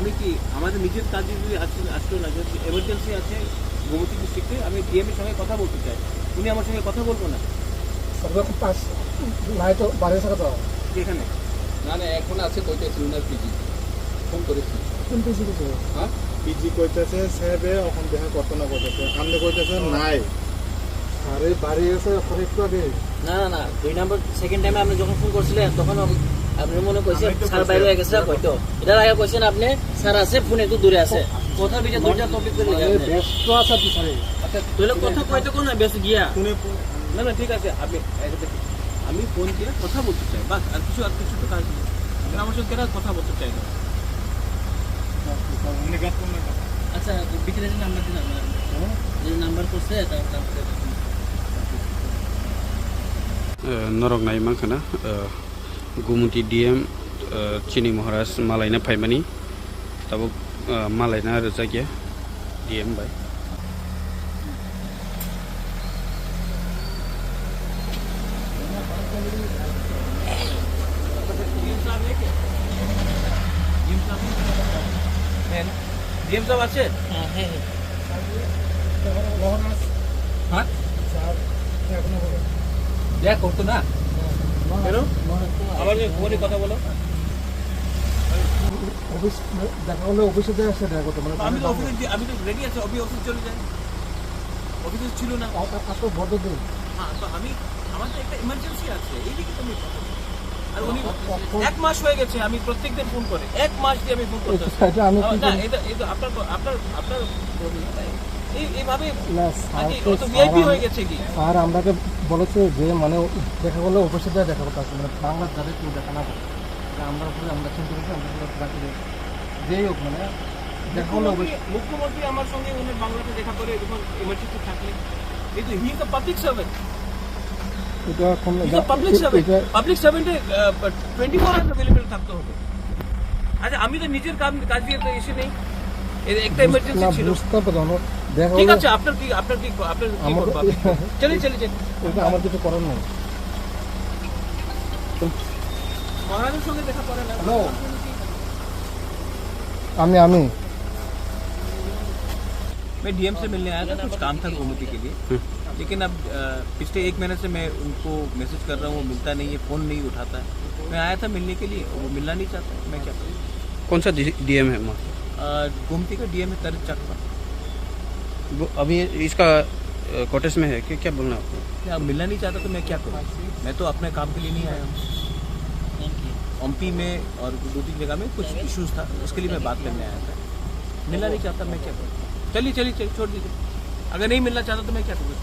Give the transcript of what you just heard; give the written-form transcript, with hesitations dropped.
আমি কি আমাদের নিজের কাজে যদি আসলো না, যদি এমার্জেন্সি আছে গোমতী ডিস্ট্রিক্টে, আমি ডিএম এর সঙ্গে কথা বলতে চাই, উনি আমার সঙ্গে কথা বলবো না এখানে? না না এখন আছে কইতেছি উনার পিজি ফোন করেছি কোন পিজি কিছু হ্যাঁ পিজি কইতেছে সাহেবে এখন দেখা করতে না করতেছে আপনি কইতেছে নাই আরে বাড়ি এসে এখন একটু আগে না না না 2 নাম্বার সেকেন্ড টাইমে আপনি যখন ফোন করছিলেন তখন আপনি মনে কইছেন স্যার বাইরে হয়ে গেছে হয়তো, এটার আগে কইছেন আপনি স্যার আছে ফোন একটু দূরে আছে, কথা বিটা দুইটা টপিক করে লাগবে ব্যস্ত আছে আপনি স্যার আচ্ছা তাহলে কথা কইতে কোন না বেশ গিয়া শুনে না না ঠিক আছে, আমি ফোন দিয়ে কথা বলতে চাই, বাস আর কিছু তো কাজ নেই। আপনি আমার সঙ্গে কেন কথা বলতে চাই না? আচ্ছা বিক্রেতার নাম্বার দিন আপনার যে নাম্বার করছে তারপরে नरक नाय मानखाना गुमुटी डीएम चिनी महाराज मालायना फाइमानी तब मालायना आरो जायगाया डीएम बाय ডিএম সাহেব আছে? হ্যাঁ হ্যাঁ হ্যাঁ এখনো বলে দেখ করতো না কেন? আবার ফোনে কথা বলো। অফিস দেখা হলে অফিসে যায় আসে দেখা করতে মানে আমি তো রেডি আছি, অফিস চলে যাই, অফিসে ছিল না। আপনার বড় দিন হ্যাঁ তো আমার তো একটা ইমার্জেন্সি আছে, এইদিকে তো আমি কথা বলি। আর উনি 1 মাস হয়ে গেছে আমি প্রত্যেকদিন ফোন করে, 1 মাস দিয়ে আমি ফোন করতেছি। এটা আমি কি না এটা আপনার এইভাবে না আগে ও তো ভিআইপি হয়ে গেছে কি? স্যার আমরাকে বলেছে যে মানে দেখা করলে অফিসে যায় দেখা করতে আসে মানে বাংলার যাদের কেউ দেখা না করে আমরা উপরে আমরা চিন্তা করছি আমরা রাখি যেই হোক মানে দেখা করলে মুখ্যমন্ত্রী আমার সঙ্গে উনি বাংলাতে দেখা করে যখন ইমার্জেন্সি থাকলে, এই তো he is the public servant, এটা এখন পাবলিক সার্ভেন্টে 24 আওয়ার্স অ্যাভেলেবল থাকতে হবে। আচ্ছা আমি তো নিজের কাজ দিয়ে তো এসে নেই, একটা ইমার্জেন্সি ছিল। বুঝতে পারলাম দেখা ঠিক হলে আছে আপনার কি চলে এটা আমার কিছু করার নেই মহারাজের সঙ্গে দেখা করে না। আমি मैं डीएम से मिलने आया था, कुछ काम था गोमती के लिए, लेकिन अब पिछले 1 महीने से मैं उनको मैसेज कर रहा हूँ, वो मिलता नहीं है, फ़ोन नहीं उठाता है। मैं आया था मिलने के लिए, वो मिलना नहीं चाहता, मैं क्या करूँ? कौन सा डीएम है वहाँ? गोमती का डीएम है तरज चकवा। वो अभी इसका कोटेस में है कि क्या बोलना है आपको? क्या मिलना नहीं चाहता तो मैं क्या करूँ? मैं तो अपने काम के लिए नहीं आया हूँ। एमपी में और 2-3 जगह में कुछ इश्यूज था, उसके लिए मैं बात करने आया था। मिलना नहीं चाहता मैं क्या करूँ? चलिए छोड़ दीजिए, अगर नहीं मिलना चाहता तो मैं क्या करूँ?